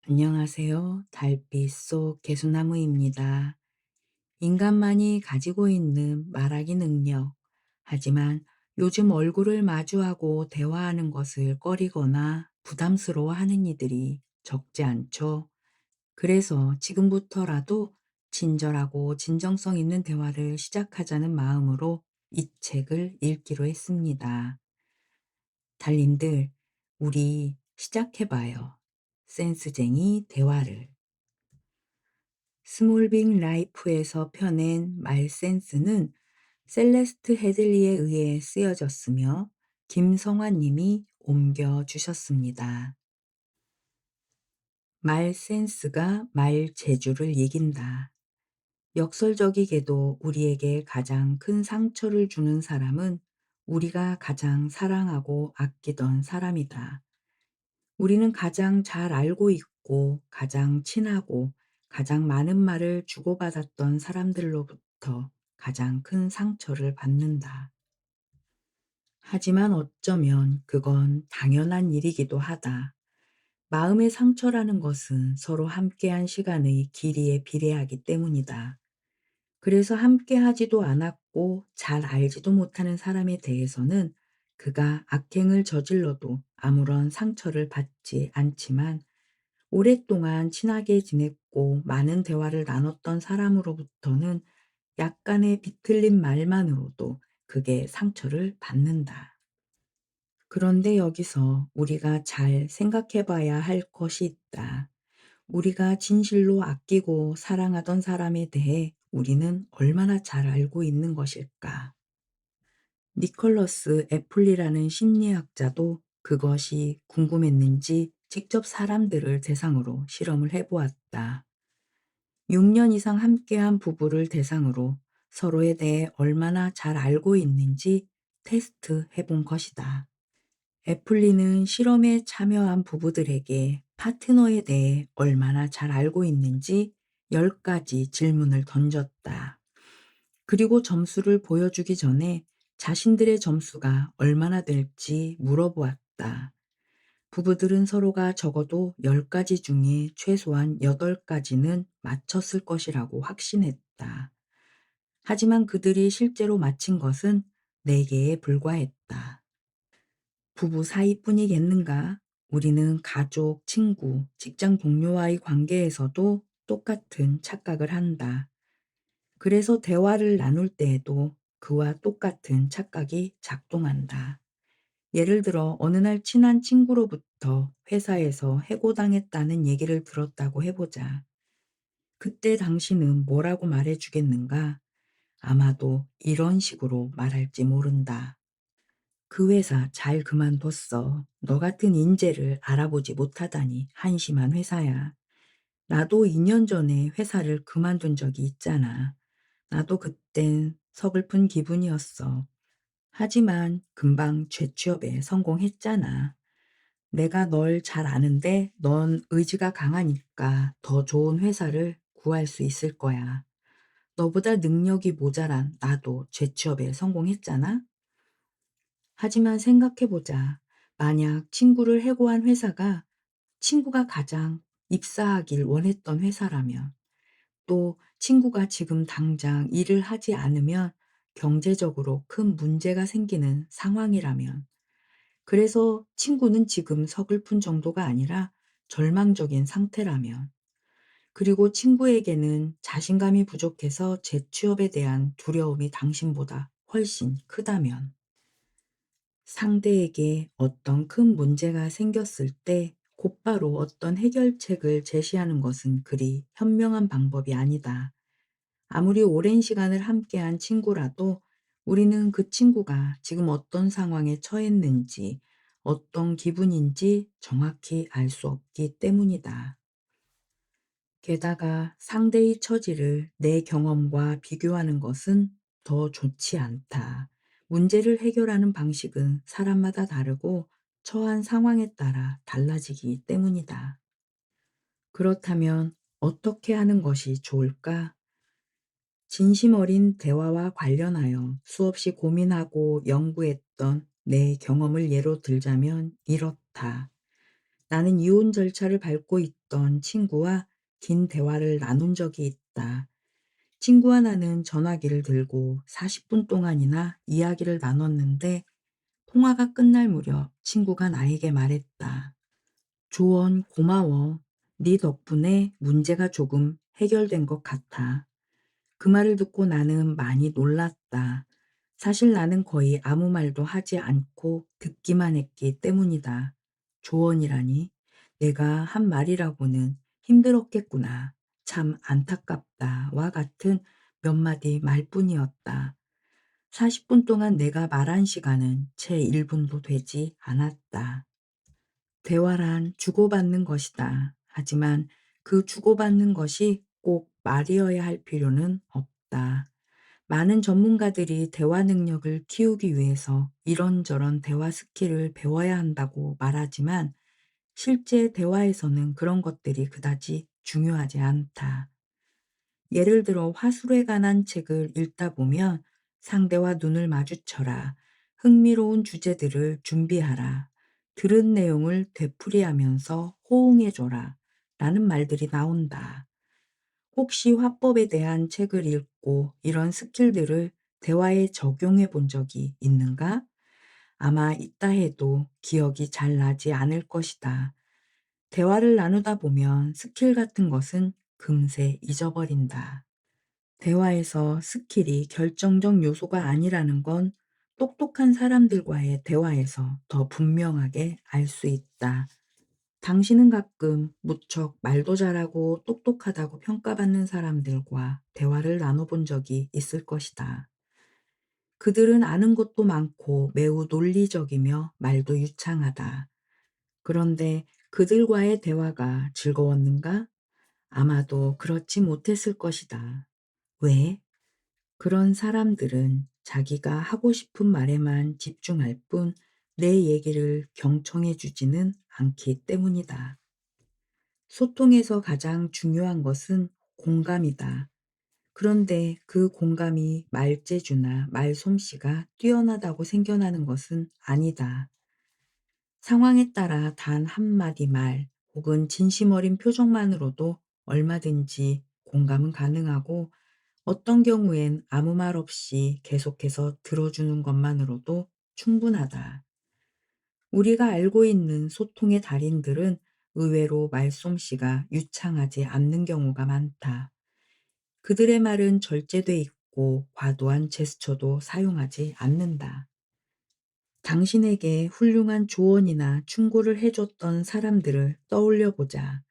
안녕하세요. 달빛 속 개수나무입니다. 인간만이 가지고 있는 말하기 능력. 하지만 요즘 얼굴을 마주하고 대화하는 것을 꺼리거나 부담스러워하는 이들이 적지 않죠. 그래서 지금부터라도 친절하고 진정성 있는 대화를 시작하자는 마음으로 이 책을 읽기로 했습니다. 달님들, 우리 시작해봐요. 센스쟁이 대화를. 스몰빅 라이프에서 펴낸 말센스는 셀레스트 헤들리에 의해 쓰여졌으며 김성환 님이 옮겨주셨습니다. 말센스가 말 재주를 이긴다. 역설적이게도 우리에게 가장 큰 상처를 주는 사람은 우리가 가장 사랑하고 아끼던 사람이다. 우리는 가장 잘 알고 있고 가장 친하고 가장 많은 말을 주고받았던 사람들로부터 가장 큰 상처를 받는다. 하지만 어쩌면 그건 당연한 일이기도 하다. 마음의 상처라는 것은 서로 함께한 시간의 길이에 비례하기 때문이다. 그래서 함께하지도 않았고 잘 알지도 못하는 사람에 대해서는 그가 악행을 저질러도 아무런 상처를 받지 않지만 오랫동안 친하게 지냈고 많은 대화를 나눴던 사람으로부터는 약간의 비틀린 말만으로도 그게 상처를 받는다. 그런데 여기서 우리가 잘 생각해 봐야 할 것이 있다. 우리가 진실로 아끼고 사랑하던 사람에 대해 우리는 얼마나 잘 알고 있는 것일까? 니콜러스 애플리라는 심리학자도 그것이 궁금했는지 직접 사람들을 대상으로 실험을 해보았다. 6년 이상 함께한 부부를 대상으로 서로에 대해 얼마나 잘 알고 있는지 테스트 해본 것이다. 애플리는 실험에 참여한 부부들에게 파트너에 대해 얼마나 잘 알고 있는지 10가지 질문을 던졌다. 그리고 점수를 보여주기 전에 자신들의 점수가 얼마나 될지 물어보았다. 부부들은 서로가 적어도 10가지 중에 최소한 8가지는 맞췄을 것이라고 확신했다. 하지만 그들이 실제로 맞힌 것은 4개에 불과했다. 부부 사이뿐이겠는가? 우리는 가족, 친구, 직장 동료와의 관계에서도 똑같은 착각을 한다. 그래서 대화를 나눌 때에도 그와 똑같은 착각이 작동한다. 예를 들어 어느 날 친한 친구로부터 회사에서 해고당했다는 얘기를 들었다고 해보자. 그때 당신은 뭐라고 말해주겠는가? 아마도 이런 식으로 말할지 모른다. 그 회사 잘 그만뒀어. 너 같은 인재를 알아보지 못하다니 한심한 회사야. 나도 2년 전에 회사를 그만둔 적이 있잖아. 나도 그땐 서글픈 기분이었어. 하지만 금방 재취업에 성공했잖아. 내가 널 잘 아는데 넌 의지가 강하니까 더 좋은 회사를 구할 수 있을 거야. 너보다 능력이 모자란 나도 재취업에 성공했잖아. 하지만 생각해보자. 만약 친구를 해고한 회사가 친구가 가장 입사하길 원했던 회사라면, 또 친구가 지금 당장 일을 하지 않으면 경제적으로 큰 문제가 생기는 상황이라면, 그래서 친구는 지금 서글픈 정도가 아니라 절망적인 상태라면, 그리고 친구에게는 자신감이 부족해서 재취업에 대한 두려움이 당신보다 훨씬 크다면, 상대에게 어떤 큰 문제가 생겼을 때 곧바로 어떤 해결책을 제시하는 것은 그리 현명한 방법이 아니다. 아무리 오랜 시간을 함께한 친구라도 우리는 그 친구가 지금 어떤 상황에 처했는지, 어떤 기분인지 정확히 알 수 없기 때문이다. 게다가 상대의 처지를 내 경험과 비교하는 것은 더 좋지 않다. 문제를 해결하는 방식은 사람마다 다르고 처한 상황에 따라 달라지기 때문이다. 그렇다면 어떻게 하는 것이 좋을까? 진심 어린 대화와 관련하여 수없이 고민하고 연구했던 내 경험을 예로 들자면 이렇다. 나는 이혼 절차를 밟고 있던 친구와 긴 대화를 나눈 적이 있다. 친구와 나는 전화기를 들고 40분 동안이나 이야기를 나눴는데 통화가 끝날 무렵 친구가 나에게 말했다. 조언 고마워. 네 덕분에 문제가 조금 해결된 것 같아. 그 말을 듣고 나는 많이 놀랐다. 사실 나는 거의 아무 말도 하지 않고 듣기만 했기 때문이다. 조언이라니? 내가 한 말이라고는 힘들었겠구나. 참 안타깝다. 와 같은 몇 마디 말뿐이었다. 40분 동안 내가 말한 시간은 채 1분도 되지 않았다. 대화란 주고받는 것이다. 하지만 그 주고받는 것이 꼭 말이어야 할 필요는 없다. 많은 전문가들이 대화 능력을 키우기 위해서 이런저런 대화 스킬을 배워야 한다고 말하지만 실제 대화에서는 그런 것들이 그다지 중요하지 않다. 예를 들어 화술에 관한 책을 읽다 보면 상대와 눈을 마주쳐라, 흥미로운 주제들을 준비하라, 들은 내용을 되풀이하면서 호응해줘라 라는 말들이 나온다. 혹시 화법에 대한 책을 읽고 이런 스킬들을 대화에 적용해 본 적이 있는가? 아마 있다 해도 기억이 잘 나지 않을 것이다. 대화를 나누다 보면 스킬 같은 것은 금세 잊어버린다. 대화에서 스킬이 결정적 요소가 아니라는 건 똑똑한 사람들과의 대화에서 더 분명하게 알 수 있다. 당신은 가끔 무척 말도 잘하고 똑똑하다고 평가받는 사람들과 대화를 나눠본 적이 있을 것이다. 그들은 아는 것도 많고 매우 논리적이며 말도 유창하다. 그런데 그들과의 대화가 즐거웠는가? 아마도 그렇지 못했을 것이다. 왜? 그런 사람들은 자기가 하고 싶은 말에만 집중할 뿐 내 얘기를 경청해 주지는 않기 때문이다. 소통에서 가장 중요한 것은 공감이다. 그런데 그 공감이 말재주나 말솜씨가 뛰어나다고 생겨나는 것은 아니다. 상황에 따라 단 한마디 말 혹은 진심 어린 표정만으로도 얼마든지 공감은 가능하고 어떤 경우엔 아무 말 없이 계속해서 들어주는 것만으로도 충분하다. 우리가 알고 있는 소통의 달인들은 의외로 말솜씨가 유창하지 않는 경우가 많다. 그들의 말은 절제돼 있고 과도한 제스처도 사용하지 않는다. 당신에게 훌륭한 조언이나 충고를 해줬던 사람들을 떠올려 보자.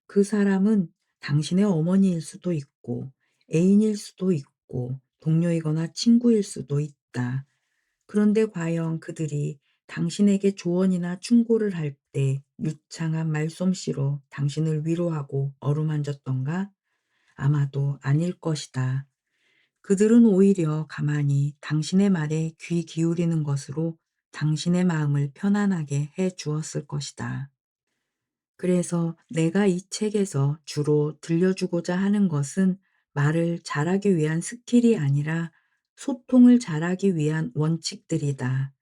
그 사람은 당신의 어머니일 수도 있고, 애인일 수도 있고, 동료이거나 친구일 수도 있다. 그런데 과연 그들이 당신에게 조언이나 충고를 할 때 유창한 말솜씨로 당신을 위로하고 어루만졌던가? 아마도 아닐 것이다. 그들은 오히려 가만히 당신의 말에 귀 기울이는 것으로 당신의 마음을 편안하게 해 주었을 것이다. 그래서 내가 이 책에서 주로 들려주고자 하는 것은 말을 잘하기 위한 스킬이 아니라 소통을 잘하기 위한 원칙들이다.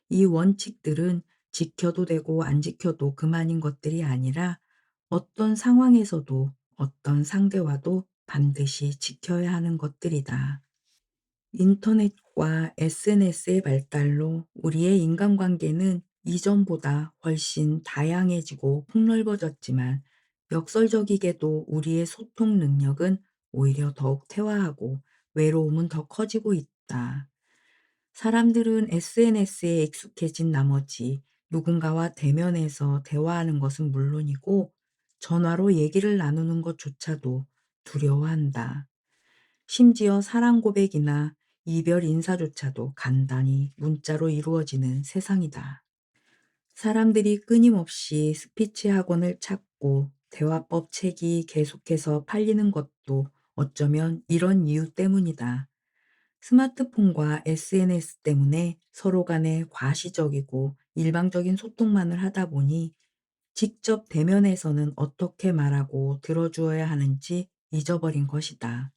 이 원칙들은 지켜도 되고 안 지켜도 그만인 것들이 아니라 어떤 상황에서도 어떤 상대와도 반드시 지켜야 하는 것들이다. 인터넷과 SNS의 발달로 우리의 인간관계는 이전보다 훨씬 다양해지고 폭넓어졌지만 역설적이게도 우리의 소통 능력은 오히려 더욱 퇴화하고 외로움은 더 커지고 있다. 사람들은 SNS에 익숙해진 나머지 누군가와 대면해서 대화하는 것은 물론이고 전화로 얘기를 나누는 것조차도 두려워한다. 심지어 사랑 고백이나 이별 인사조차도 간단히 문자로 이루어지는 세상이다. 사람들이 끊임없이 스피치 학원을 찾고 대화법 책이 계속해서 팔리는 것도 어쩌면 이런 이유 때문이다. 스마트폰과 SNS 때문에 서로 간에 과시적이고 일방적인 소통만을 하다 보니 직접 대면에서는 어떻게 말하고 들어주어야 하는지 잊어버린 것이다.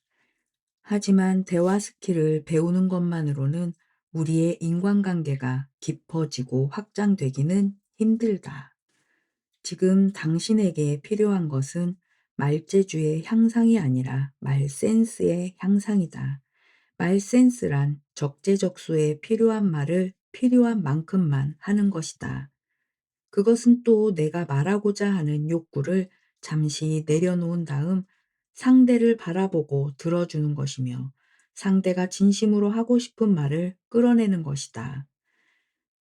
하지만 대화 스킬을 배우는 것만으로는 우리의 인간관계가 깊어지고 확장되기는 힘들다. 지금 당신에게 필요한 것은 말재주의 향상이 아니라 말센스의 향상이다. 말센스란 적재적소에 필요한 말을 필요한 만큼만 하는 것이다. 그것은 또 내가 말하고자 하는 욕구를 잠시 내려놓은 다음 상대를 바라보고 들어주는 것이며 상대가 진심으로 하고 싶은 말을 끌어내는 것이다.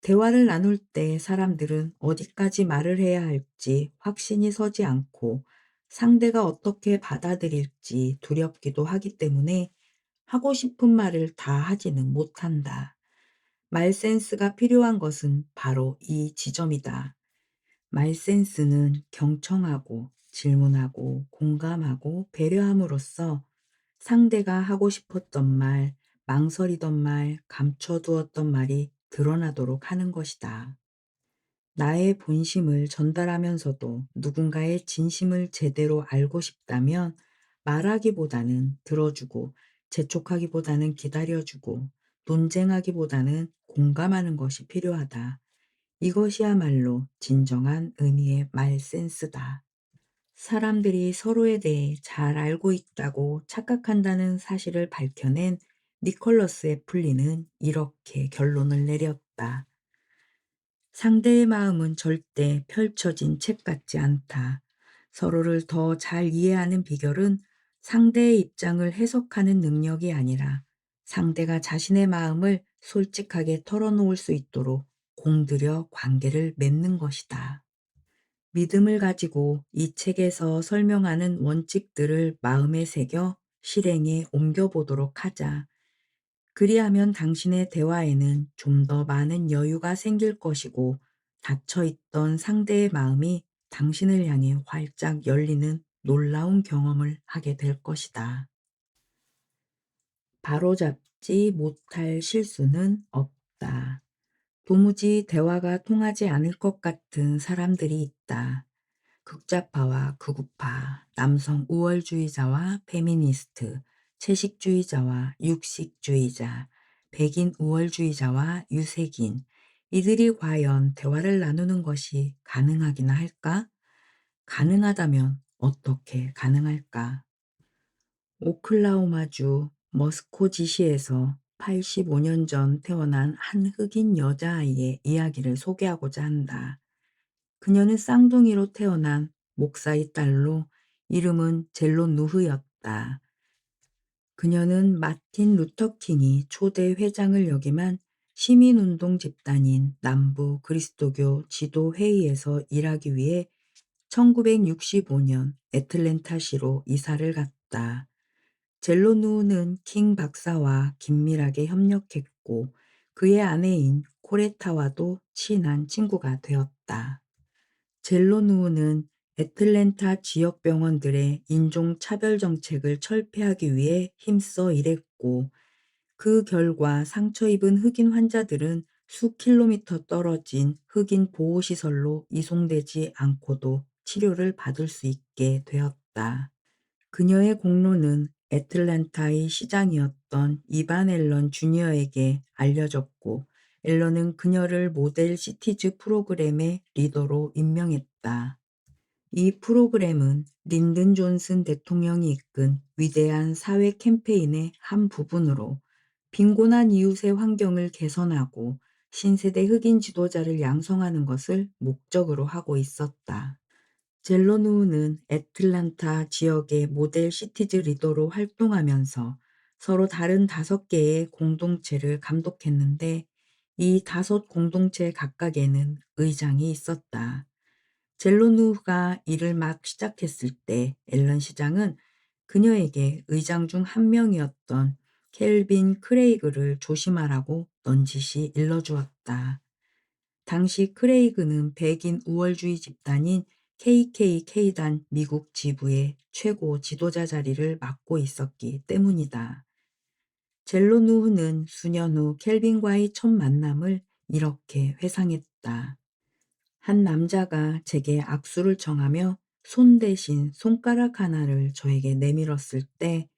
대화를 나눌 때 사람들은 어디까지 말을 해야 할지 확신이 서지 않고 상대가 어떻게 받아들일지 두렵기도 하기 때문에 하고 싶은 말을 다 하지는 못한다. 말 센스가 필요한 것은 바로 이 지점이다. 말 센스는 경청하고 질문하고 공감하고 배려함으로써 상대가 하고 싶었던 말, 망설이던 말, 감춰두었던 말이 드러나도록 하는 것이다. 나의 본심을 전달하면서도 누군가의 진심을 제대로 알고 싶다면 말하기보다는 들어주고 재촉하기보다는 기다려주고 논쟁하기보다는 공감하는 것이 필요하다. 이것이야말로 진정한 의미의 말 센스다. 사람들이 서로에 대해 잘 알고 있다고 착각한다는 사실을 밝혀낸 니콜러스 애플리는 이렇게 결론을 내렸다. 상대의 마음은 절대 펼쳐진 책 같지 않다. 서로를 더 잘 이해하는 비결은 상대의 입장을 해석하는 능력이 아니라 상대가 자신의 마음을 솔직하게 털어놓을 수 있도록 공들여 관계를 맺는 것이다. 믿음을 가지고 이 책에서 설명하는 원칙들을 마음에 새겨 실행에 옮겨보도록 하자. 그리하면 당신의 대화에는 좀 더 많은 여유가 생길 것이고 닫혀있던 상대의 마음이 당신을 향해 활짝 열리는 놀라운 경험을 하게 될 것이다. 바로잡지 못할 실수는 없다. 도무지 대화가 통하지 않을 것 같은 사람들이 있다. 극좌파와 극우파, 남성 우월주의자와 페미니스트, 채식주의자와 육식주의자, 백인 우월주의자와 유색인, 이들이 과연 대화를 나누는 것이 가능하기나 할까? 가능하다면 어떻게 가능할까? 오클라호마주 머스코지시에서 85년 전 태어난 한 흑인 여자아이의 이야기를 소개하고자 한다. 그녀는 쌍둥이로 태어난 목사의 딸로 이름은 젤로 누흐였다. 그녀는 마틴 루터킹이 초대 회장을 역임한 시민운동 집단인 남부 그리스도교 지도회의에서 일하기 위해 1965년 애틀랜타시로 이사를 갔다. 젤로 누흐는 킹 박사와 긴밀하게 협력했고 그의 아내인 코레타와도 친한 친구가 되었다. 젤로누우는 애틀랜타 지역 병원들의 인종차별 정책을 철폐하기 위해 힘써 일했고 그 결과 상처 입은 흑인 환자들은 수 킬로미터 떨어진 흑인 보호시설로 이송되지 않고도 치료를 받을 수 있게 되었다. 그녀의 공로는 애틀랜타의 시장이었던 이반 앨런 주니어에게 알려졌고 앨런은 그녀를 모델 시티즈 프로그램의 리더로 임명했다. 이 프로그램은 린든 존슨 대통령이 이끈 위대한 사회 캠페인의 한 부분으로 빈곤한 이웃의 환경을 개선하고 신세대 흑인 지도자를 양성하는 것을 목적으로 하고 있었다. 젤로누우는 애틀란타 지역의 모델 시티즈 리더로 활동하면서 서로 다른 5개의 공동체를 감독했는데 이 5 공동체 각각에는 의장이 있었다. 젤로누우가 일을 막 시작했을 때 앨런 시장은 그녀에게 의장 중 한 명이었던 켈빈 크레이그를 조심하라고 넌지시 일러주었다. 당시 크레이그는 백인 우월주의 집단인 KKK단 미국 지부의 최고 지도자 자리를 맡고 있었기 때문이다. 젤로 누흐는 수년 후 켈빈과의 첫 만남을 이렇게 회상했다. 한 남자가 제게 악수를 청하며 손 대신 손가락 하나를 저에게 내밀었을 때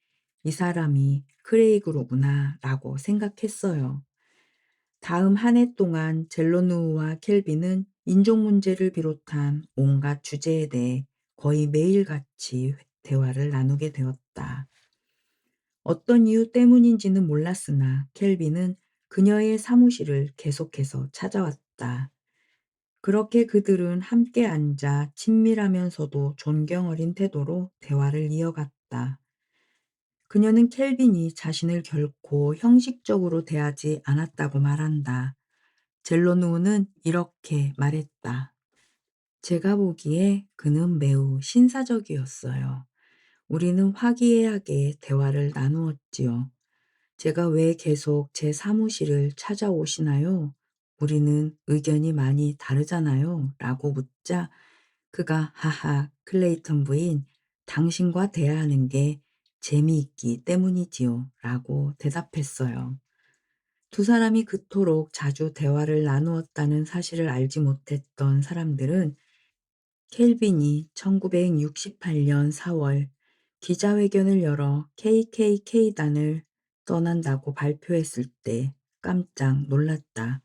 이 사람이 크레이그로구나 라고 생각했어요. 다음 한 해 동안 젤로누우와 켈빈은 인종 문제를 비롯한 온갖 주제에 대해 거의 매일같이 대화를 나누게 되었다. 어떤 이유 때문인지는 몰랐으나 켈빈은 그녀의 사무실을 계속해서 찾아왔다. 그렇게 그들은 함께 앉아 친밀하면서도 존경 어린 태도로 대화를 이어갔다. 그녀는 켈빈이 자신을 결코 형식적으로 대하지 않았다고 말한다. 젤로누는 이렇게 말했다. 제가 보기에 그는 매우 신사적이었어요. 우리는 화기애애하게 대화를 나누었지요. 제가 왜 계속 제 사무실을 찾아오시나요? 우리는 의견이 많이 다르잖아요. 라고 묻자 그가 하하 클레이턴 부인 당신과 대화하는 게 재미있기 때문이지요. 라고 대답했어요. 두 사람이 그토록 자주 대화를 나누었다는 사실을 알지 못했던 사람들은 켈빈이 1968년 4월 기자회견을 열어 KKK단을 떠난다고 발표했을 때 깜짝 놀랐다.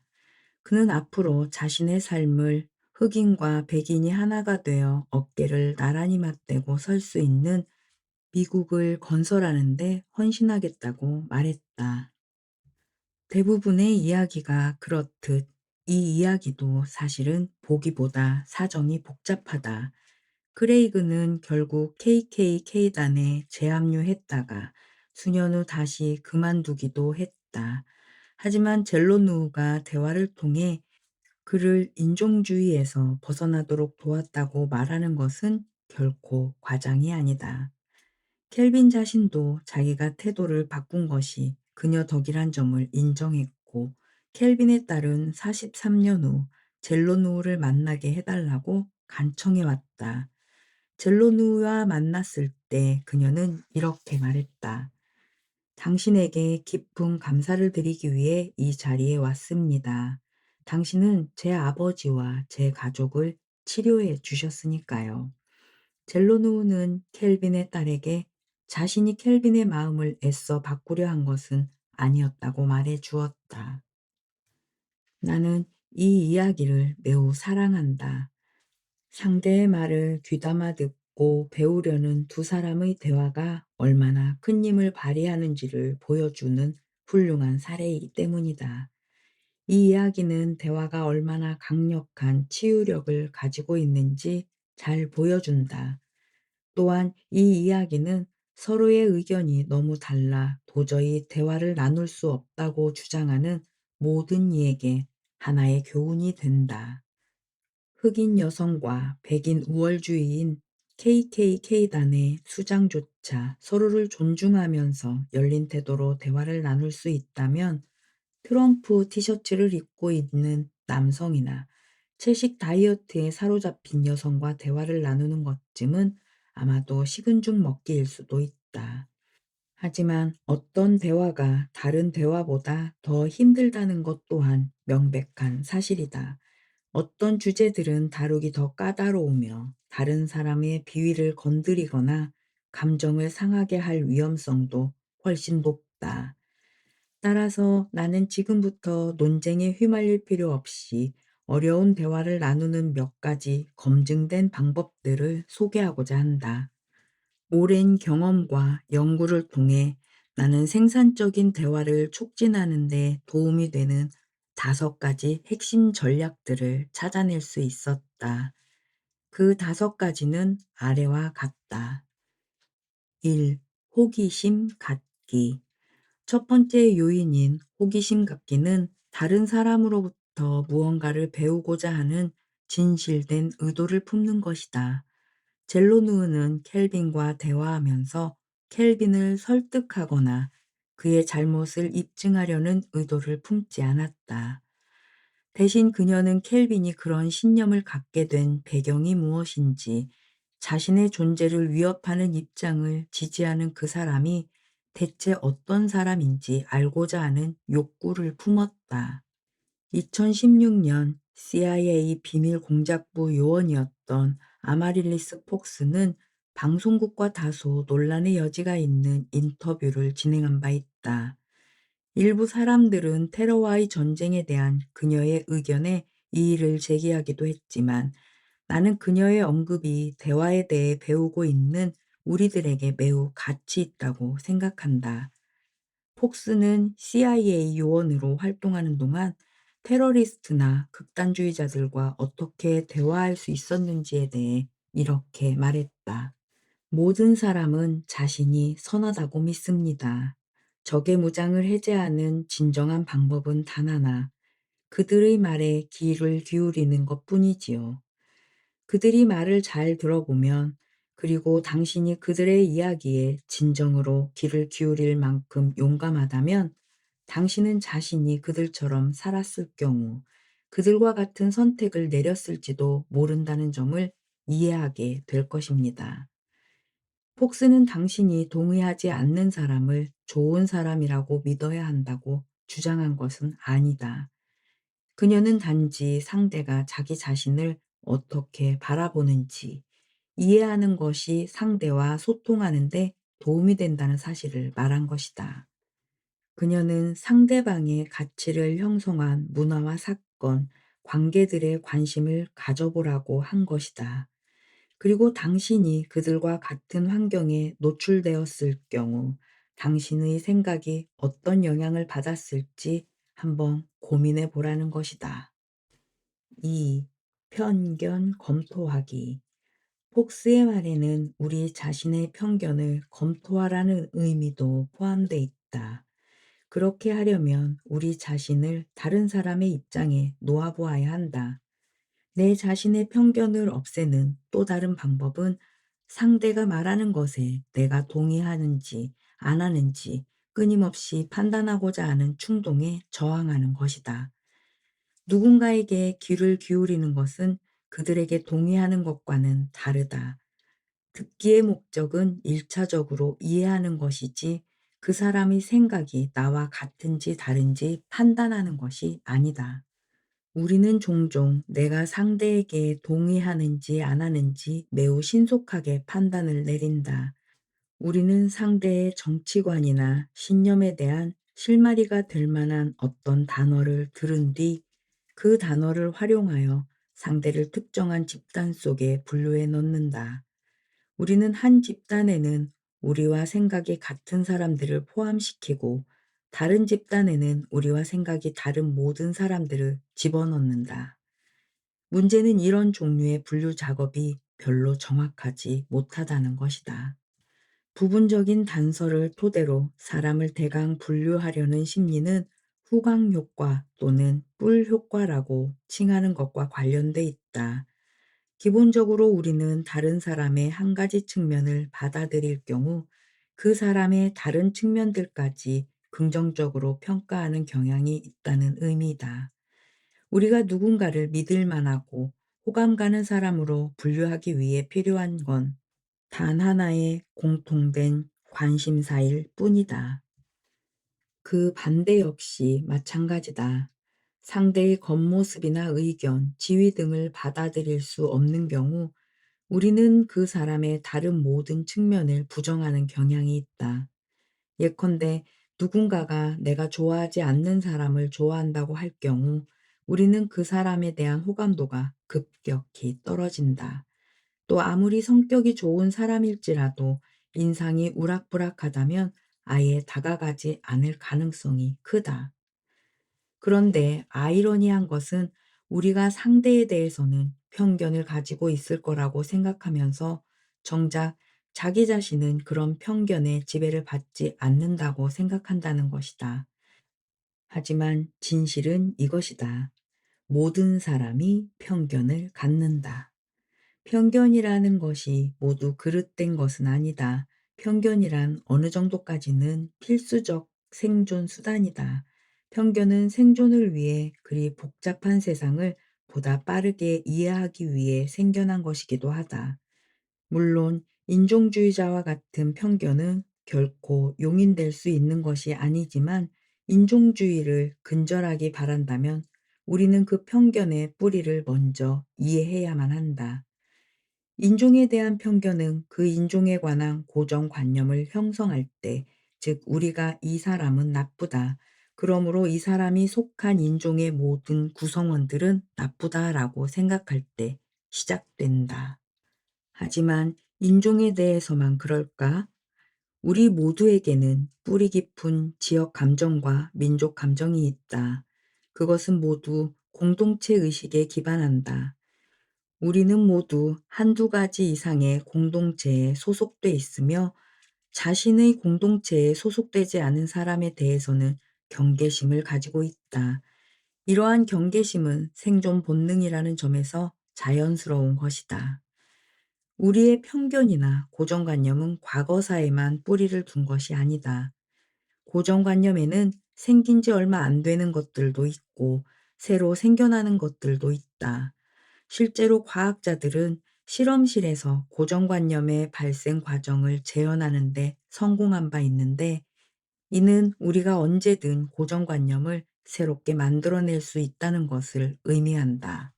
그는 앞으로 자신의 삶을 흑인과 백인이 하나가 되어 어깨를 나란히 맞대고 설 수 있는 미국을 건설하는 데 헌신하겠다고 말했다. 대부분의 이야기가 그렇듯 이 이야기도 사실은 보기보다 사정이 복잡하다. 크레이그는 결국 KKK단에 재합류했다가 수년 후 다시 그만두기도 했다. 하지만 젤로누가 대화를 통해 그를 인종주의에서 벗어나도록 도왔다고 말하는 것은 결코 과장이 아니다. 켈빈 자신도 자기가 태도를 바꾼 것이 그녀 덕이란 점을 인정했고 켈빈에 따른 43년 후 젤로누를 만나게 해달라고 간청해왔다. 젤로누와 만났을 때 그녀는 이렇게 말했다. 당신에게 깊은 감사를 드리기 위해 이 자리에 왔습니다. 당신은 제 아버지와 제 가족을 치료해 주셨으니까요. 젤로누는 켈빈의 딸에게 자신이 켈빈의 마음을 애써 바꾸려 한 것은 아니었다고 말해 주었다. 나는 이 이야기를 매우 사랑한다. 상대의 말을 귀담아 듣고 배우려는 두 사람의 대화가 얼마나 큰 힘을 발휘하는지를 보여주는 훌륭한 사례이기 때문이다. 이 이야기는 대화가 얼마나 강력한 치유력을 가지고 있는지 잘 보여준다. 또한 이 이야기는 서로의 의견이 너무 달라 도저히 대화를 나눌 수 없다고 주장하는 모든 이에게 하나의 교훈이 된다. 흑인 여성과 백인 우월주의인 KKK단의 수장조차 서로를 존중하면서 열린 태도로 대화를 나눌 수 있다면 트럼프 티셔츠를 입고 있는 남성이나 채식 다이어트에 사로잡힌 여성과 대화를 나누는 것쯤은 아마도 식은 죽 먹기일 수도 있다. 하지만 어떤 대화가 다른 대화보다 더 힘들다는 것 또한 명백한 사실이다. 어떤 주제들은 다루기 더 까다로우며 다른 사람의 비위를 건드리거나 감정을 상하게 할 위험성도 훨씬 높다. 따라서 나는 지금부터 논쟁에 휘말릴 필요 없이 어려운 대화를 나누는 몇 가지 검증된 방법들을 소개하고자 한다. 오랜 경험과 연구를 통해 나는 생산적인 대화를 촉진하는 데 도움이 되는 5가지 핵심 전략들을 찾아낼 수 있었다. 그 5가지는 아래와 같다. 1. 호기심 갖기. 첫 번째 요인인 호기심 갖기는 다른 사람으로부터 무언가를 배우고자 하는 진실된 의도를 품는 것이다. 젤로누는 켈빈과 대화하면서 켈빈을 설득하거나 그의 잘못을 입증하려는 의도를 품지 않았다. 대신 그녀는 켈빈이 그런 신념을 갖게 된 배경이 무엇인지, 자신의 존재를 위협하는 입장을 지지하는 그 사람이 대체 어떤 사람인지 알고자 하는 욕구를 품었다. 2016년 CIA 비밀 공작부 요원이었던 아마릴리스 폭스는 방송국과 다소 논란의 여지가 있는 인터뷰를 진행한 바 있다. 일부 사람들은 테러와의 전쟁에 대한 그녀의 의견에 이의를 제기하기도 했지만 나는 그녀의 언급이 대화에 대해 배우고 있는 우리들에게 매우 가치 있다고 생각한다. 폭스는 CIA 요원으로 활동하는 동안 테러리스트나 극단주의자들과 어떻게 대화할 수 있었는지에 대해 이렇게 말했다. 모든 사람은 자신이 선하다고 믿습니다. 적의 무장을 해제하는 진정한 방법은 단 하나, 그들의 말에 귀를 기울이는 것 뿐이지요. 그들이 말을 잘 들어보면, 그리고 당신이 그들의 이야기에 진정으로 귀를 기울일 만큼 용감하다면, 당신은 자신이 그들처럼 살았을 경우 그들과 같은 선택을 내렸을지도 모른다는 점을 이해하게 될 것입니다. 폭스는 당신이 동의하지 않는 사람을 좋은 사람이라고 믿어야 한다고 주장한 것은 아니다. 그녀는 단지 상대가 자기 자신을 어떻게 바라보는지 이해하는 것이 상대와 소통하는 데 도움이 된다는 사실을 말한 것이다. 그녀는 상대방의 가치를 형성한 문화와 사건, 관계들에 관심을 가져보라고 한 것이다. 그리고 당신이 그들과 같은 환경에 노출되었을 경우 당신의 생각이 어떤 영향을 받았을지 한번 고민해 보라는 것이다. 2. 편견 검토하기. 폭스의 말에는 우리 자신의 편견을 검토하라는 의미도 포함되어 있다. 그렇게 하려면 우리 자신을 다른 사람의 입장에 놓아보아야 한다. 내 자신의 편견을 없애는 또 다른 방법은 상대가 말하는 것에 내가 동의하는지 안 하는지 끊임없이 판단하고자 하는 충동에 저항하는 것이다. 누군가에게 귀를 기울이는 것은 그들에게 동의하는 것과는 다르다. 듣기의 목적은 1차적으로 이해하는 것이지 그 사람의 생각이 나와 같은지 다른지 판단하는 것이 아니다. 우리는 종종 내가 상대에게 동의하는지 안 하는지 매우 신속하게 판단을 내린다. 우리는 상대의 정치관이나 신념에 대한 실마리가 될 만한 어떤 단어를 들은 뒤 그 단어를 활용하여 상대를 특정한 집단 속에 분류해 넣는다. 우리는 한 집단에는 우리와 생각이 같은 사람들을 포함시키고 다른 집단에는 우리와 생각이 다른 모든 사람들을 집어넣는다. 문제는 이런 종류의 분류 작업이 별로 정확하지 못하다는 것이다. 부분적인 단서를 토대로 사람을 대강 분류하려는 심리는 후광 효과 또는 뿔 효과라고 칭하는 것과 관련돼 있다. 기본적으로 우리는 다른 사람의 한 가지 측면을 받아들일 경우 그 사람의 다른 측면들까지 긍정적으로 평가하는 경향이 있다는 의미다. 우리가 누군가를 믿을 만하고 호감 가는 사람으로 분류하기 위해 필요한 건 단 하나의 공통된 관심사일 뿐이다. 그 반대 역시 마찬가지다. 상대의 겉모습이나 의견, 지위 등을 받아들일 수 없는 경우 우리는 그 사람의 다른 모든 측면을 부정하는 경향이 있다. 예컨대 누군가가 내가 좋아하지 않는 사람을 좋아한다고 할 경우 우리는 그 사람에 대한 호감도가 급격히 떨어진다. 또 아무리 성격이 좋은 사람일지라도 인상이 우락부락하다면 아예 다가가지 않을 가능성이 크다. 그런데 아이러니한 것은 우리가 상대에 대해서는 편견을 가지고 있을 거라고 생각하면서 정작 자기 자신은 그런 편견에 지배를 받지 않는다고 생각한다는 것이다. 하지만 진실은 이것이다. 모든 사람이 편견을 갖는다. 편견이라는 것이 모두 그릇된 것은 아니다. 편견이란 어느 정도까지는 필수적 생존 수단이다. 편견은 생존을 위해 그리 복잡한 세상을 보다 빠르게 이해하기 위해 생겨난 것이기도 하다. 물론 인종주의자와 같은 편견은 결코 용인될 수 있는 것이 아니지만 인종주의를 근절하기 바란다면 우리는 그 편견의 뿌리를 먼저 이해해야만 한다. 인종에 대한 편견은 그 인종에 관한 고정관념을 형성할 때, 즉 우리가 이 사람은 나쁘다, 그러므로 이 사람이 속한 인종의 모든 구성원들은 나쁘다라고 생각할 때 시작된다. 하지만 인종에 대해서만 그럴까? 우리 모두에게는 뿌리 깊은 지역 감정과 민족 감정이 있다. 그것은 모두 공동체 의식에 기반한다. 우리는 모두 한두 가지 이상의 공동체에 소속돼 있으며 자신의 공동체에 소속되지 않은 사람에 대해서는 경계심을 가지고 있다. 이러한 경계심은 생존 본능이라는 점에서 자연스러운 것이다. 우리의 편견이나 고정관념은 과거사에만 뿌리를 둔 것이 아니다. 고정관념에는 생긴 지 얼마 안 되는 것들도 있고 새로 생겨나는 것들도 있다. 실제로 과학자들은 실험실에서 고정관념의 발생 과정을 재현하는 데 성공한 바 있는데 이는 우리가 언제든 고정관념을 새롭게 만들어낼 수 있다는 것을 의미한다.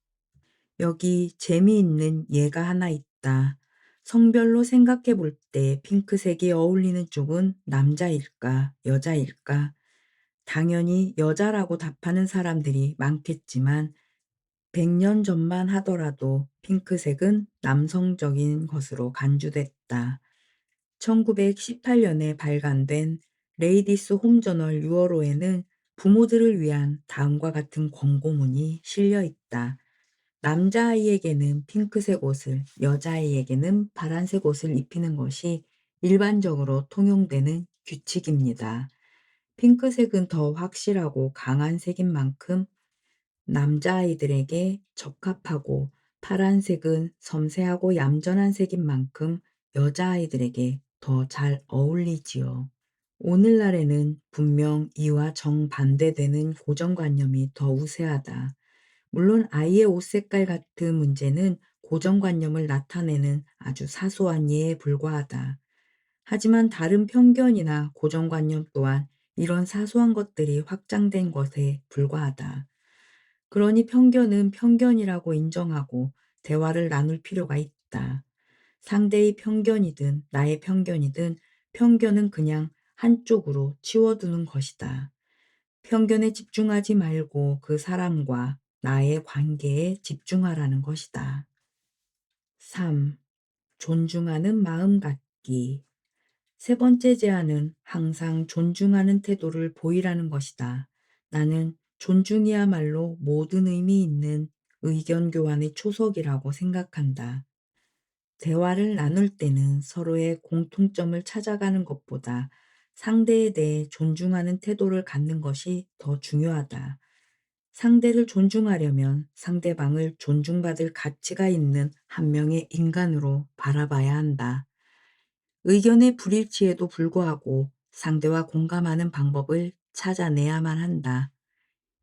여기 재미있는 예가 하나 있다. 성별로 생각해 볼 때 핑크색이 어울리는 쪽은 남자일까, 여자일까? 당연히 여자라고 답하는 사람들이 많겠지만 100년 전만 하더라도 핑크색은 남성적인 것으로 간주됐다. 1918년에 발간된 레이디스 홈 저널 6월호에는 부모들을 위한 다음과 같은 권고문이 실려 있다. 남자아이에게는 핑크색 옷을, 여자아이에게는 파란색 옷을 입히는 것이 일반적으로 통용되는 규칙입니다. 핑크색은 더 확실하고 강한 색인 만큼 남자아이들에게 적합하고 파란색은 섬세하고 얌전한 색인 만큼 여자아이들에게 더 잘 어울리지요. 오늘날에는 분명 이와 정반대되는 고정관념이 더 우세하다. 물론 아이의 옷 색깔 같은 문제는 고정관념을 나타내는 아주 사소한 예에 불과하다. 하지만 다른 편견이나 고정관념 또한 이런 사소한 것들이 확장된 것에 불과하다. 그러니 편견은 편견이라고 인정하고 대화를 나눌 필요가 있다. 상대의 편견이든 나의 편견이든 편견은 그냥 한쪽으로 치워두는 것이다. 편견에 집중하지 말고 그 사람과 나의 관계에 집중하라는 것이다. 3. 존중하는 마음 갖기. 세 번째 제안은 항상 존중하는 태도를 보이라는 것이다. 나는 존중이야말로 모든 의미 있는 의견 교환의 초석이라고 생각한다. 대화를 나눌 때는 서로의 공통점을 찾아가는 것보다 상대에 대해 존중하는 태도를 갖는 것이 더 중요하다. 상대를 존중하려면 상대방을 존중받을 가치가 있는 한 명의 인간으로 바라봐야 한다. 의견의 불일치에도 불구하고 상대와 공감하는 방법을 찾아내야만 한다.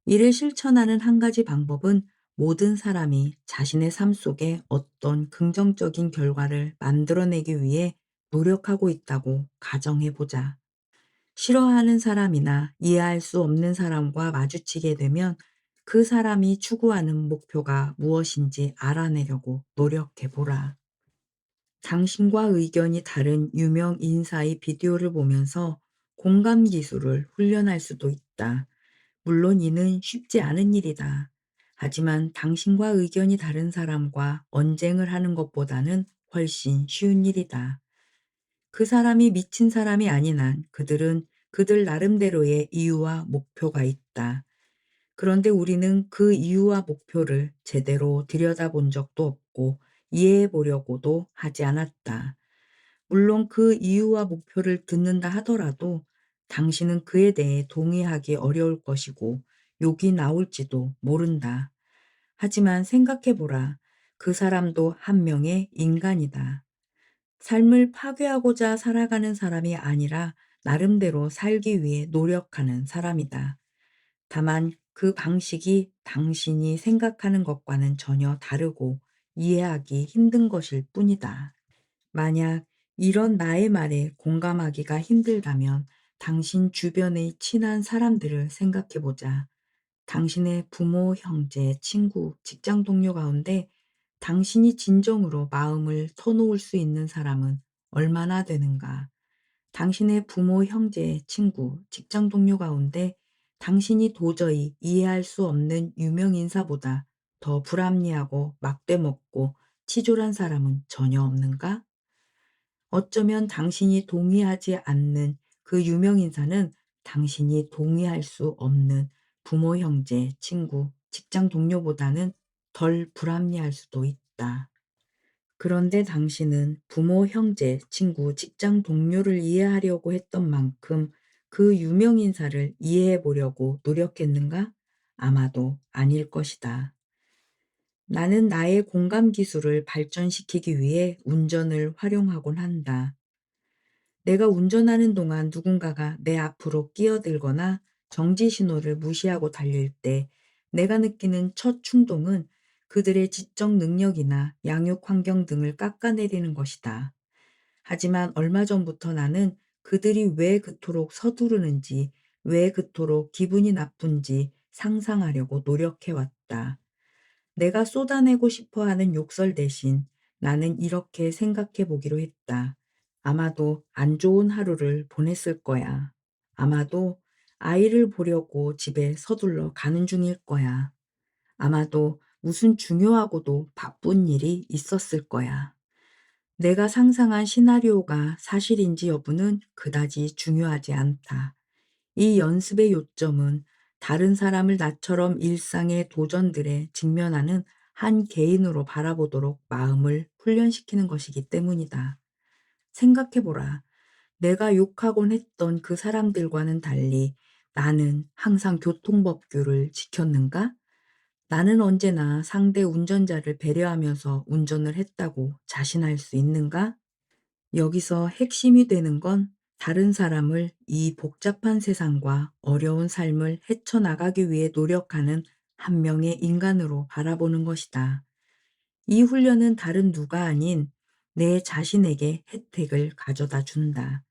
이를 실천하는 한 가지 방법은 모든 사람이 자신의 삶 속에 어떤 긍정적인 결과를 만들어내기 위해 노력하고 있다고 가정해보자. 싫어하는 사람이나 이해할 수 없는 사람과 마주치게 되면 그 사람이 추구하는 목표가 무엇인지 알아내려고 노력해보라. 당신과 의견이 다른 유명 인사의 비디오를 보면서 공감 기술을 훈련할 수도 있다. 물론 이는 쉽지 않은 일이다. 하지만 당신과 의견이 다른 사람과 언쟁을 하는 것보다는 훨씬 쉬운 일이다. 그 사람이 미친 사람이 아닌 한 그들은 그들 나름대로의 이유와 목표가 있다. 그런데 우리는 그 이유와 목표를 제대로 들여다본 적도 없고 이해해 보려고도 하지 않았다. 물론 그 이유와 목표를 듣는다 하더라도 당신은 그에 대해 동의하기 어려울 것이고 욕이 나올지도 모른다. 하지만 생각해보라. 그 사람도 한 명의 인간이다. 삶을 파괴하고자 살아가는 사람이 아니라 나름대로 살기 위해 노력하는 사람이다. 다만 그 방식이 당신이 생각하는 것과는 전혀 다르고 이해하기 힘든 것일 뿐이다. 만약 이런 나의 말에 공감하기가 힘들다면 당신 주변의 친한 사람들을 생각해 보자. 당신의 부모, 형제, 친구, 직장 동료 가운데 당신이 진정으로 마음을 터놓을 수 있는 사람은 얼마나 되는가? 당신의 부모, 형제, 친구, 직장 동료 가운데 당신이 도저히 이해할 수 없는 유명 인사보다 더 불합리하고 막대먹고 치졸한 사람은 전혀 없는가? 어쩌면 당신이 동의하지 않는 그 유명 인사는 당신이 동의할 수 없는 부모, 형제, 친구, 직장 동료보다는 덜 불합리할 수도 있다. 그런데 당신은 부모, 형제, 친구, 직장 동료를 이해하려고 했던 만큼 그 유명 인사를 이해해 보려고 노력했는가? 아마도 아닐 것이다. 나는 나의 공감 기술을 발전시키기 위해 운전을 활용하곤 한다. 내가 운전하는 동안 누군가가 내 앞으로 끼어들거나 정지 신호를 무시하고 달릴 때 내가 느끼는 첫 충동은 그들의 지적 능력이나 양육 환경 등을 깎아내리는 것이다. 하지만 얼마 전부터 나는 그들이 왜 그토록 서두르는지, 왜 그토록 기분이 나쁜지 상상하려고 노력해왔다. 내가 쏟아내고 싶어 하는 욕설 대신 나는 이렇게 생각해 보기로 했다. 아마도 안 좋은 하루를 보냈을 거야. 아마도 아이를 보려고 집에 서둘러 가는 중일 거야. 아마도 무슨 중요하고도 바쁜 일이 있었을 거야. 내가 상상한 시나리오가 사실인지 여부는 그다지 중요하지 않다. 이 연습의 요점은 다른 사람을 나처럼 일상의 도전들에 직면하는 한 개인으로 바라보도록 마음을 훈련시키는 것이기 때문이다. 생각해보라. 내가 욕하곤 했던 그 사람들과는 달리 나는 항상 교통법규를 지켰는가? 나는 언제나 상대 운전자를 배려하면서 운전을 했다고 자신할 수 있는가? 여기서 핵심이 되는 건 다른 사람을 이 복잡한 세상과 어려운 삶을 헤쳐나가기 위해 노력하는 한 명의 인간으로 바라보는 것이다. 이 훈련은 다른 누가 아닌 내 자신에게 혜택을 가져다 준다.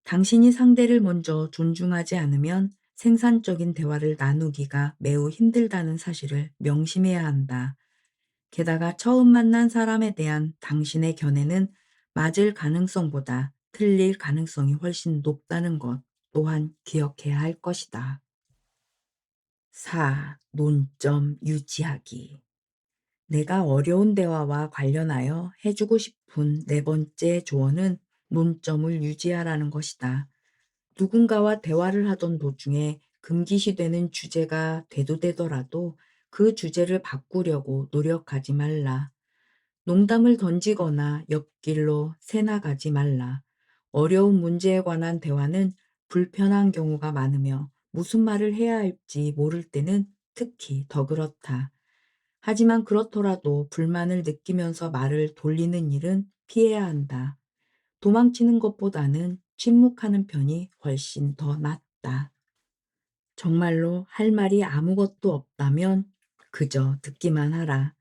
당신이 상대를 먼저 존중하지 않으면 생산적인 대화를 나누기가 매우 힘들다는 사실을 명심해야 한다. 게다가 처음 만난 사람에 대한 당신의 견해는 맞을 가능성보다 틀릴 가능성이 훨씬 높다는 것 또한 기억해야 할 것이다. 4. 논점 유지하기. 내가 어려운 대화와 관련하여 해주고 싶은 네 번째 조언은 논점을 유지하라는 것이다. 누군가와 대화를 하던 도중에 금기시되는 주제가 대두되더라도 그 주제를 바꾸려고 노력하지 말라. 농담을 던지거나 옆길로 새나가지 말라. 어려운 문제에 관한 대화는 불편한 경우가 많으며 무슨 말을 해야 할지 모를 때는 특히 더 그렇다. 하지만 그렇더라도 불만을 느끼면서 말을 돌리는 일은 피해야 한다. 도망치는 것보다는 침묵하는 편이 훨씬 더 낫다. 정말로 할 말이 아무것도 없다면 그저 듣기만 하라.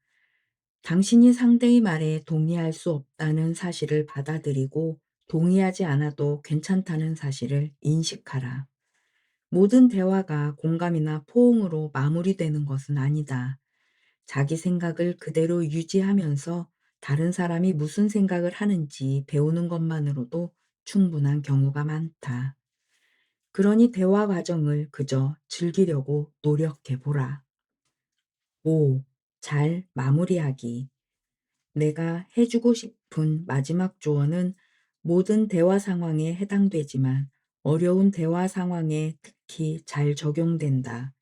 당신이 상대의 말에 동의할 수 없다는 사실을 받아들이고 동의하지 않아도 괜찮다는 사실을 인식하라. 모든 대화가 공감이나 포옹으로 마무리되는 것은 아니다. 자기 생각을 그대로 유지하면서 다른 사람이 무슨 생각을 하는지 배우는 것만으로도 충분한 경우가 많다. 그러니 대화 과정을 그저 즐기려고 노력해 보라. 5. 잘 마무리하기. 내가 해주고 싶은 마지막 조언은 모든 대화 상황에 해당되지만 어려운 대화 상황에 특히 잘 적용된다.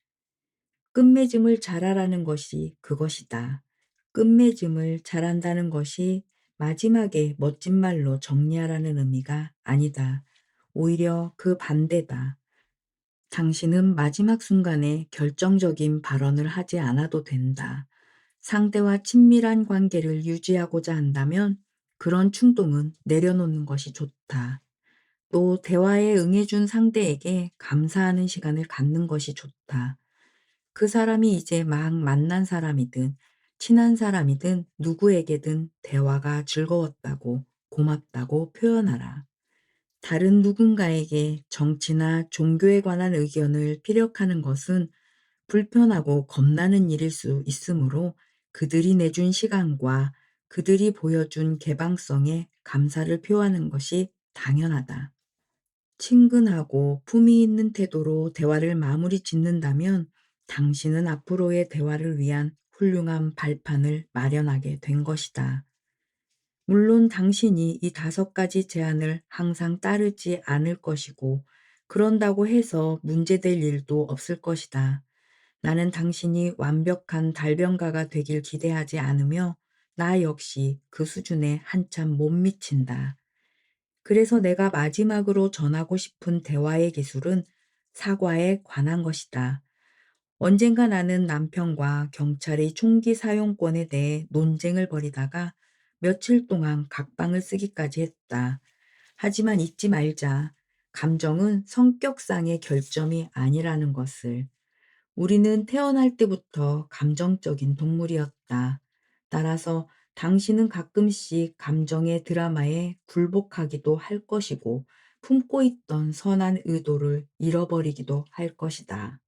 끝맺음을 잘하라는 것이 그것이다. 끝맺음을 잘한다는 것이 마지막에 멋진 말로 정리하라는 의미가 아니다. 오히려 그 반대다. 당신은 마지막 순간에 결정적인 발언을 하지 않아도 된다. 상대와 친밀한 관계를 유지하고자 한다면 그런 충동은 내려놓는 것이 좋다. 또 대화에 응해준 상대에게 감사하는 시간을 갖는 것이 좋다. 그 사람이 이제 막 만난 사람이든 친한 사람이든 누구에게든 대화가 즐거웠다고 고맙다고 표현하라. 다른 누군가에게 정치나 종교에 관한 의견을 피력하는 것은 불편하고 겁나는 일일 수 있으므로 그들이 내준 시간과 그들이 보여준 개방성에 감사를 표하는 것이 당연하다. 친근하고 품위 있는 태도로 대화를 마무리 짓는다면 당신은 앞으로의 대화를 위한 훌륭한 발판을 마련하게 된 것이다. 물론 당신이 이 5가지 제안을 항상 따르지 않을 것이고, 그런다고 해서 문제될 일도 없을 것이다. 나는 당신이 완벽한 달변가가 되길 기대하지 않으며 나 역시 그 수준에 한참 못 미친다. 그래서 내가 마지막으로 전하고 싶은 대화의 기술은 사과에 관한 것이다. 언젠가 나는 남편과 경찰의 총기 사용권에 대해 논쟁을 벌이다가 며칠 동안 각방을 쓰기까지 했다. 하지만 잊지 말자. 감정은 성격상의 결점이 아니라는 것을. 우리는 태어날 때부터 감정적인 동물이었다. 따라서 당신은 가끔씩 감정의 드라마에 굴복하기도 할 것이고, 품고 있던 선한 의도를 잃어버리기도 할 것이다.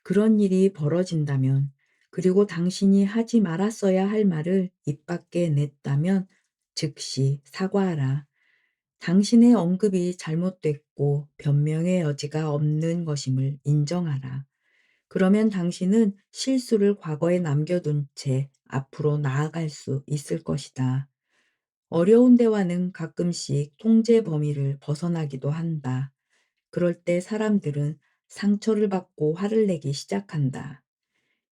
그런 일이 벌어진다면, 그리고 당신이 하지 말았어야 할 말을 입 밖에 냈다면 즉시 사과하라. 당신의 언급이 잘못됐고 변명의 여지가 없는 것임을 인정하라. 그러면 당신은 실수를 과거에 남겨둔 채 앞으로 나아갈 수 있을 것이다. 어려운 대화는 가끔씩 통제 범위를 벗어나기도 한다. 그럴 때 사람들은 상처를 받고 화를 내기 시작한다.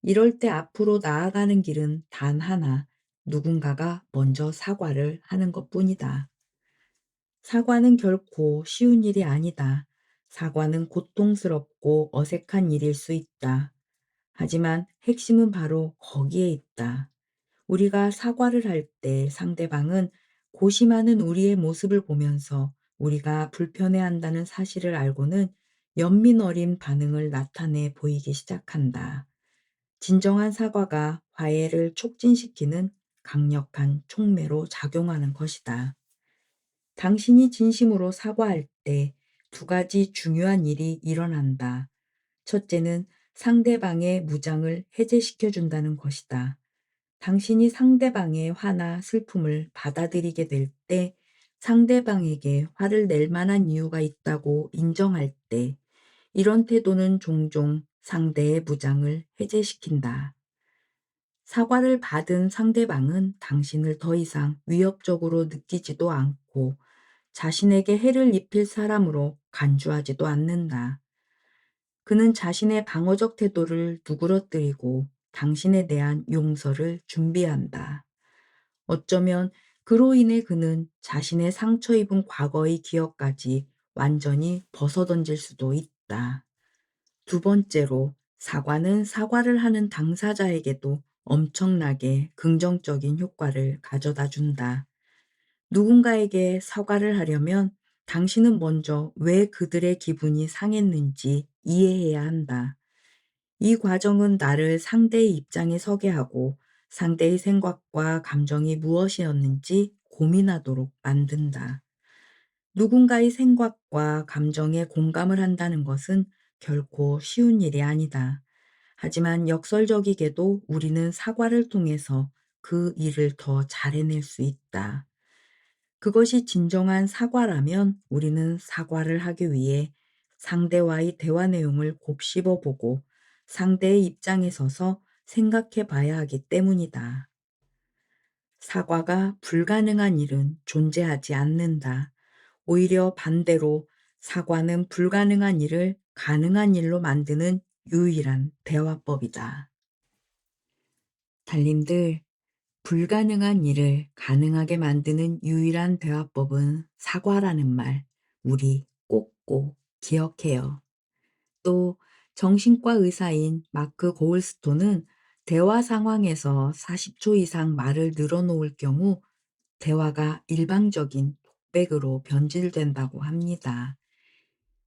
이럴 때 앞으로 나아가는 길은 단 하나, 누군가가 먼저 사과를 하는 것뿐이다. 사과는 결코 쉬운 일이 아니다. 사과는 고통스럽고 어색한 일일 수 있다. 하지만 핵심은 바로 거기에 있다. 우리가 사과를 할 때 상대방은 고심하는 우리의 모습을 보면서 우리가 불편해한다는 사실을 알고는 연민 어린 반응을 나타내 보이기 시작한다. 진정한 사과가 화해를 촉진시키는 강력한 촉매로 작용하는 것이다. 당신이 진심으로 사과할 때 2가지 중요한 일이 일어난다. 첫째는 상대방의 무장을 해제시켜 준다는 것이다. 당신이 상대방의 화나 슬픔을 받아들이게 될 때, 상대방에게 화를 낼 만한 이유가 있다고 인정할 때, 이런 태도는 종종 상대의 무장을 해제시킨다. 사과를 받은 상대방은 당신을 더 이상 위협적으로 느끼지도 않고 자신에게 해를 입힐 사람으로 간주하지도 않는다. 그는 자신의 방어적 태도를 누그러뜨리고 당신에 대한 용서를 준비한다. 어쩌면 그로 인해 그는 자신의 상처 입은 과거의 기억까지 완전히 벗어던질 수도 있다. 2번째로, 사과는 사과를 하는 당사자에게도 엄청나게 긍정적인 효과를 가져다 준다. 누군가에게 사과를 하려면 당신은 먼저 왜 그들의 기분이 상했는지 이해해야 한다. 이 과정은 나를 상대의 입장에 서게 하고 상대의 생각과 감정이 무엇이었는지 고민하도록 만든다. 누군가의 생각과 감정에 공감을 한다는 것은 결코 쉬운 일이 아니다. 하지만 역설적이게도 우리는 사과를 통해서 그 일을 더 잘해낼 수 있다. 그것이 진정한 사과라면 우리는 사과를 하기 위해 상대와의 대화 내용을 곱씹어 보고 상대의 입장에 서서 생각해 봐야 하기 때문이다. 사과가 불가능한 일은 존재하지 않는다. 오히려 반대로 사과는 불가능한 일을 가능한 일로 만드는 유일한 대화법이다. 달님들, 불가능한 일을 가능하게 만드는 유일한 대화법은 사과라는 말, 우리 꼭꼭 기억해요. 또 정신과 의사인 마크 고울스톤은 대화 상황에서 40초 이상 말을 늘어놓을 경우 대화가 일방적인 독백으로 변질된다고 합니다.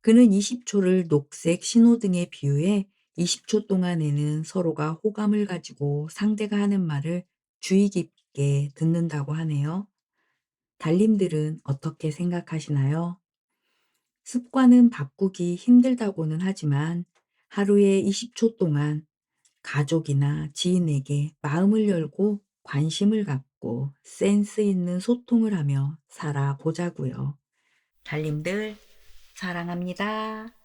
그는 20초를 녹색 신호등에 비유해 20초 동안에는 서로가 호감을 가지고 상대가 하는 말을 주의 깊게 듣는다고 하네요. 달님들은 어떻게 생각하시나요? 습관은 바꾸기 힘들다고는 하지만 하루에 20초 동안 가족이나 지인에게 마음을 열고 관심을 갖고 센스 있는 소통을 하며 살아보자고요. 달님들, 사랑합니다.